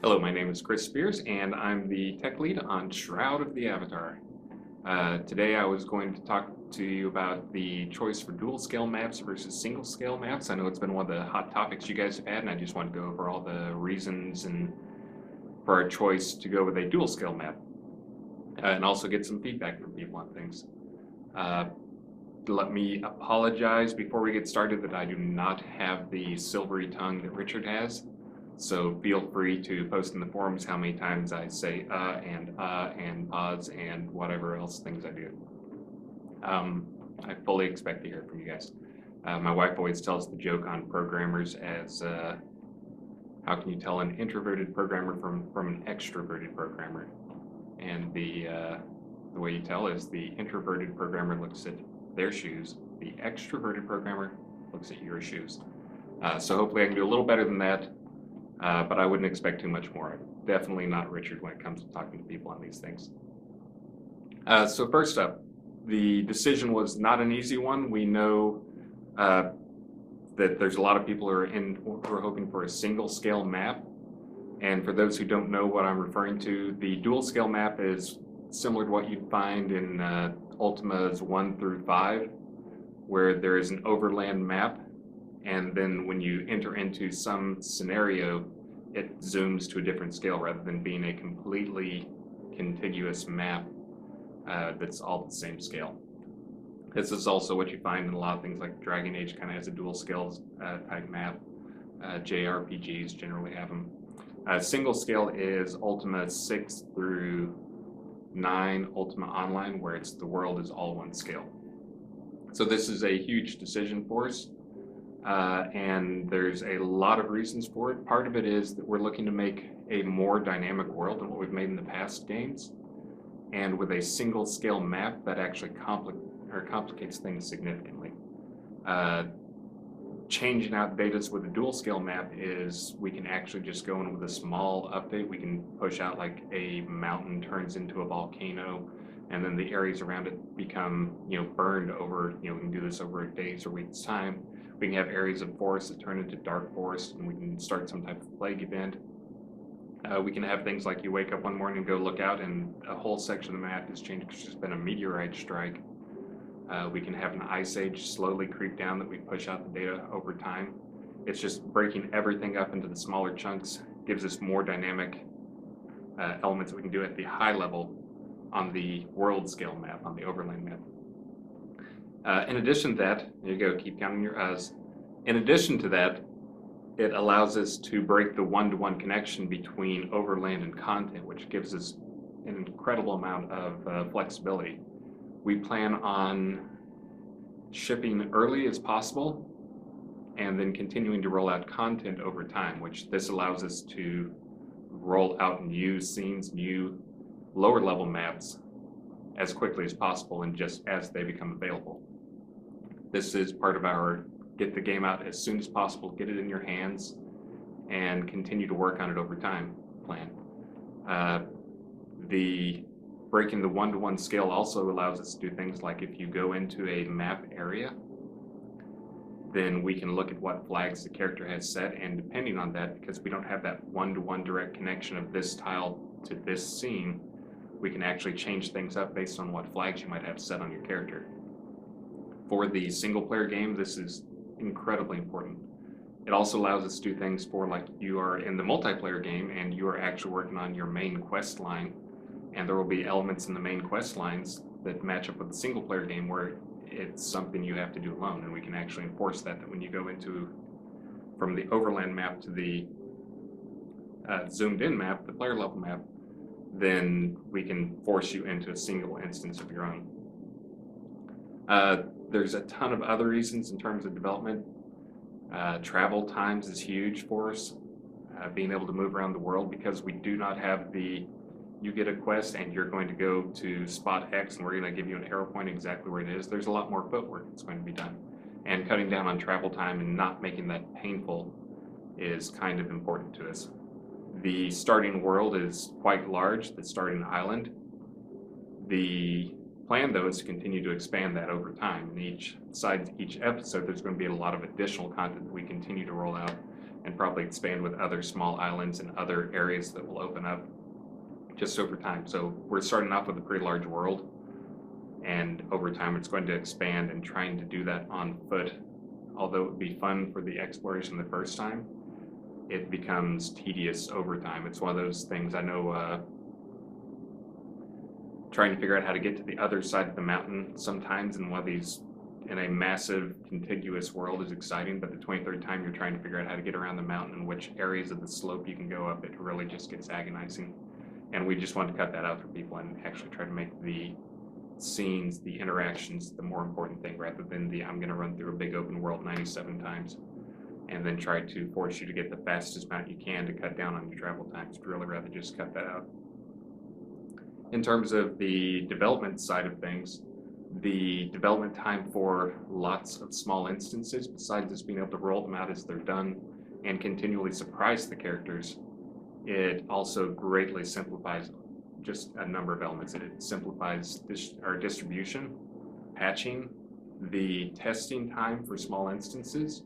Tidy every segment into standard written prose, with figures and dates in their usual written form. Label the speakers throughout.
Speaker 1: Hello, my name is Chris Spears, and I'm the tech lead on Shroud of the Avatar. Today I was going to talk to you about the choice for dual scale maps versus single scale maps. I know it's been one of the hot topics you guys have had, and I just want to go over all the reasons and for our choice to go with a dual scale map, and also get some feedback from people on things. Let me apologize before we get started that I do not have the silvery tongue that Richard has. So feel free to post in the forums how many times I say and pause and whatever else things I do. I fully expect to hear from you guys. My wife always tells the joke on programmers as how can you tell an introverted programmer from an extroverted programmer? And the way you tell is the introverted programmer looks at their shoes, the extroverted programmer looks at your shoes. So hopefully I can do a little better than that. But I wouldn't expect too much more. I'm definitely not Richard when it comes to talking to people on these things. So first up, the decision was not an easy one. We know that there's a lot of people who are hoping for a single scale map. And for those who don't know what I'm referring to, the dual scale map is similar to what you'd find in Ultimas 1 through 5, where there is an overland map. And then when you enter into some scenario, it zooms to a different scale rather than being a completely contiguous map that's all the same scale. This is also what you find in a lot of things like Dragon Age kind of has a dual scale type map. JRPGs generally have them. Single scale is Ultima 6 through 9 Ultima Online, where the world is all one scale. So this is a huge decision for us. And there's a lot of reasons for it. Part of it is that we're looking to make a more dynamic world than what we've made in the past games. And with a single scale map, that actually complicates things significantly. Changing out betas with a dual scale map is we can actually just go in with a small update. We can push out like a mountain turns into a volcano, and then the areas around it become, burned over, we can do this over a days or weeks time. We can have areas of forest that turn into dark forest, and we can start some type of plague event. We can have things like you wake up one morning and go look out and a whole section of the map has changed because there's been a meteorite strike. We can have an ice age slowly creep down that we push out the data over time. It's just breaking everything up into the smaller chunks, gives us more dynamic elements that we can do at the high level on the world scale map, on the overland map. In addition to that, there you go, keep counting your U's. In addition to that, it allows us to break the one-to-one connection between overland and content, which gives us an incredible amount of flexibility. We plan on shipping early as possible and then continuing to roll out content over time, which this allows us to roll out new scenes, new lower level maps as quickly as possible and just as they become available. This is part of our get the game out as soon as possible, get it in your hands, and continue to work on it over time plan. The breaking the one-to-one scale also allows us to do things like if you go into a map area, then we can look at what flags the character has set, and depending on that, because we don't have that one-to-one direct connection of this tile to this scene, we can actually change things up based on what flags you might have set on your character. For the single player game, this is incredibly important. It also allows us to do things for like you are in the multiplayer game and you are actually working on your main quest line, and there will be elements in the main quest lines that match up with the single player game where it's something you have to do alone, and we can actually enforce that when you go into from the overland map to the zoomed in map, the player level map, then we can force you into a single instance of your own. There's a ton of other reasons in terms of development. Travel times is huge for us. Being able to move around the world, because we do not have you get a quest and you're going to go to spot X and we're going to give you an arrow point exactly where it is. There's a lot more footwork that's going to be done. And cutting down on travel time and not making that painful is kind of important to us. The starting world is quite large, the starting island. The plan, though, is to continue to expand that over time. And each episode, there's going to be a lot of additional content that we continue to roll out and probably expand with other small islands and other areas that will open up just over time. So we're starting off with a pretty large world, and over time it's going to expand, and trying to do that on foot, although it would be fun for the exploration the first time, it becomes tedious over time. It's one of those things, I know, trying to figure out how to get to the other side of the mountain sometimes in one of these, in a massive contiguous world, is exciting, but the 23rd time you're trying to figure out how to get around the mountain and which areas of the slope you can go up, it really just gets agonizing. And we just want to cut that out for people and actually try to make the scenes, the interactions, the more important thing, rather than the I'm going to run through a big open world 97 times and then try to force you to get the fastest mount you can to cut down on your travel times. We'd really rather just cut that out. In terms of the development side of things, the development time for lots of small instances, besides just being able to roll them out as they're done and continually surprise the characters, it also greatly simplifies just a number of elements. It simplifies our distribution, patching. The testing time for small instances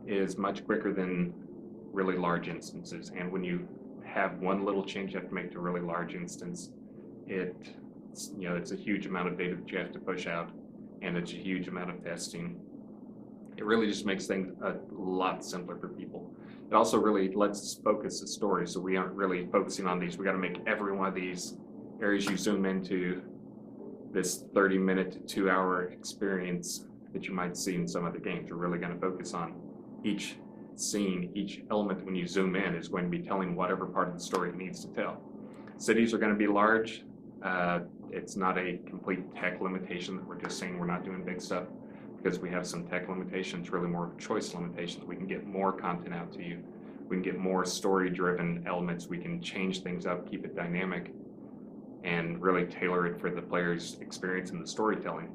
Speaker 1: is much quicker than really large instances. And when you have one little change you have to make to a really large instance, it's a huge amount of data that you have to push out, and it's a huge amount of testing. It really just makes things a lot simpler for people. It also really lets us focus the story, so we aren't really focusing on these. We got to make every one of these areas you zoom into this 30-minute to 2-hour experience that you might see in some other games. We're really going to focus on each scene, each element when you zoom in is going to be telling whatever part of the story it needs to tell. Cities are going to be large. It's not a complete tech limitation that we're just saying we're not doing big stuff because we have some tech limitations, really more of a choice limitation. We can get more content out to you. We can get more story-driven elements. We can change things up, keep it dynamic, and really tailor it for the player's experience in the storytelling.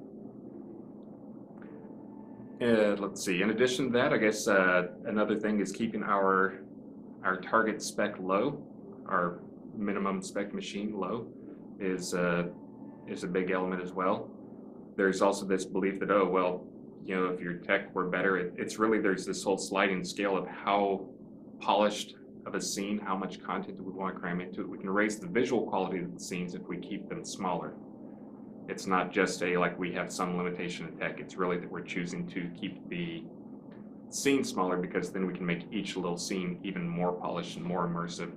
Speaker 1: Let's see, in addition to that, I guess another thing is keeping our target spec low, our minimum spec machine low is a big element as well. There's also this belief that, oh, well, if your tech were better, it's really, there's this whole sliding scale of how polished of a scene, how much content do we want to cram into it. We can raise the visual quality of the scenes if we keep them smaller. It's not just like we have some limitation in tech. It's really that we're choosing to keep the scene smaller because then we can make each little scene even more polished and more immersive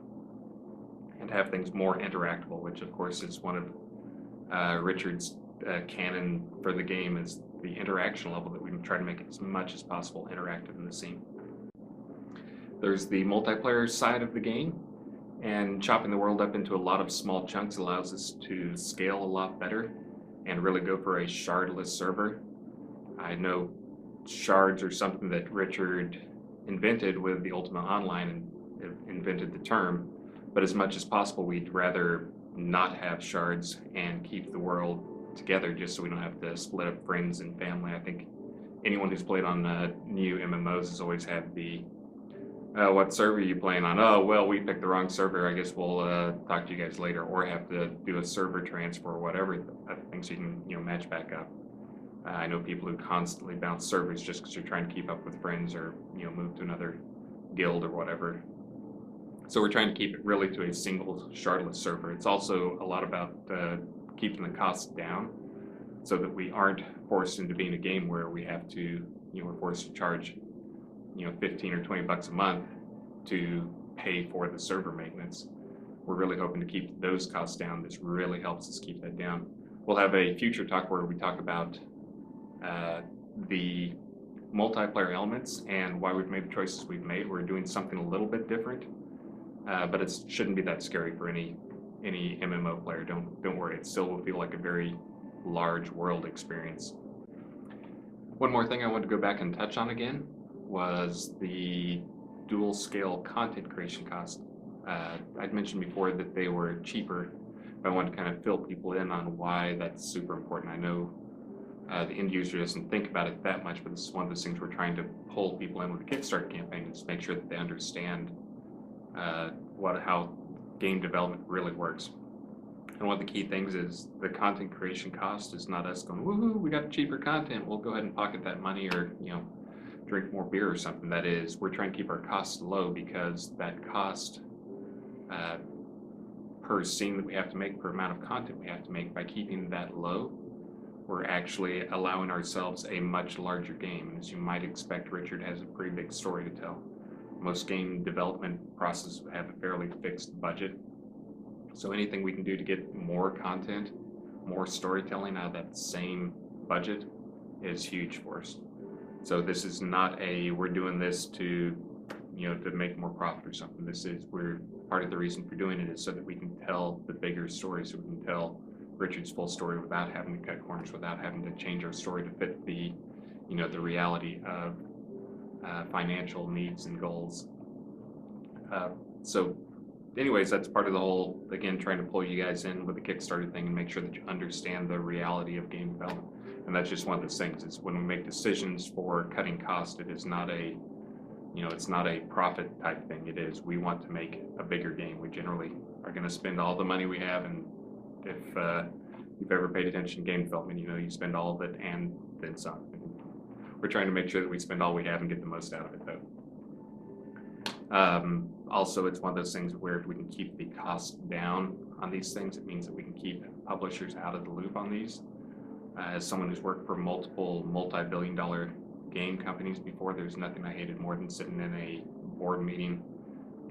Speaker 1: and have things more interactable, which of course is one of Richard's canon for the game, is the interaction level, that we can try to make it as much as possible interactive in the scene. There's the multiplayer side of the game, and chopping the world up into a lot of small chunks allows us to scale a lot better and really go for a shardless server. I know shards are something that Richard invented with the Ultima Online and invented the term, but as much as possible we'd rather not have shards and keep the world together just so we don't have to split up friends and family. I think anyone who's played on new MMOs has always had the what server are you playing on? Oh, well, we picked the wrong server. I guess we'll talk to you guys later, or have to do a server transfer or whatever things you can match back up. I know people who constantly bounce servers just because you're trying to keep up with friends or move to another guild or whatever. So we're trying to keep it really to a single shardless server. It's also a lot about keeping the costs down so that we aren't forced into being a game where we have to, we're forced to charge 15 or 20 bucks a month to pay for the server maintenance. We're really hoping to keep those costs down. This really helps us keep that down. We'll have a future talk where we talk about the multiplayer elements and why we've made the choices we've made. We're doing something a little bit different, but it shouldn't be that scary for any MMO player. Don't worry. It still will feel like a very large world experience. One more thing I wanted to go back and touch on again was the dual scale content creation cost. I'd mentioned before that they were cheaper, but I wanted to kind of fill people in on why that's super important. I know the end user doesn't think about it that much, but this is one of those things we're trying to pull people in with the Kickstarter campaign, is make sure that they understand how game development really works. And one of the key things is the content creation cost is not us going, woohoo, we got cheaper content, we'll go ahead and pocket that money, or drink more beer or something. That is, we're trying to keep our costs low, because that cost per scene that we have to make, per amount of content we have to make, by keeping that low, we're actually allowing ourselves a much larger game. And as you might expect, Richard has a pretty big story to tell. Most game development processes have a fairly fixed budget. So anything we can do to get more content, more storytelling out of that same budget is huge for us. So this is not a, we're doing this to, to make more profit or something. Part of the reason for doing it is so that we can tell the bigger story, so we can tell Richard's full story without having to cut corners, without having to change our story to fit the, the reality of financial needs and goals. So anyways, that's part of the whole, again, trying to pull you guys in with the Kickstarter thing and make sure that you understand the reality of game development. And that's just one of those things, is when we make decisions for cutting cost, it is not a, it's not a profit type thing. It is, we want to make a bigger game. We generally are going to spend all the money we have, and if you've ever paid attention to game development, you spend all of it and then some. We're trying to make sure that we spend all we have and get the most out of it, though. Also, it's one of those things where if we can keep the cost down on these things, it means that we can keep publishers out of the loop on these. As someone who's worked for multiple multi-billion-dollar game companies before, there's nothing I hated more than sitting in a board meeting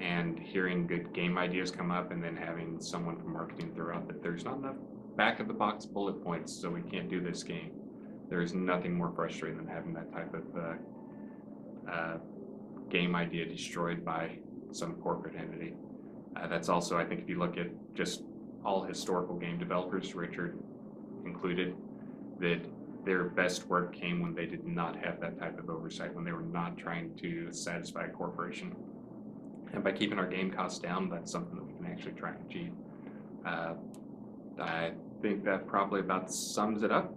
Speaker 1: and hearing good game ideas come up, and then having someone from marketing throw out that there's not enough back-of-the-box bullet points, so we can't do this game. There's nothing more frustrating than having that type of game idea destroyed by some corporate entity. That's also, I think, if you look at just all historical game developers, Richard included, that their best work came when they did not have that type of oversight, when they were not trying to satisfy a corporation. And by keeping our game costs down, that's something that we can actually try and achieve. I think that probably about sums it up.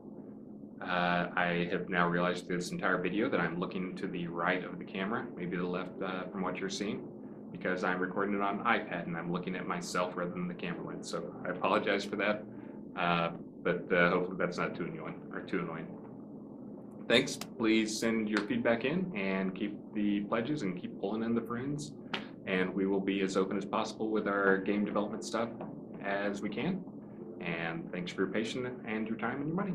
Speaker 1: I have now realized through this entire video that I'm looking to the right of the camera, maybe the left from what you're seeing, because I'm recording it on an iPad and I'm looking at myself rather than the camera lens. So I apologize for that, but hopefully that's not too annoying. Thanks. Please send your feedback in and keep the pledges and keep pulling in the friends. And we will be as open as possible with our game development stuff as we can. And thanks for your patience and your time and your money.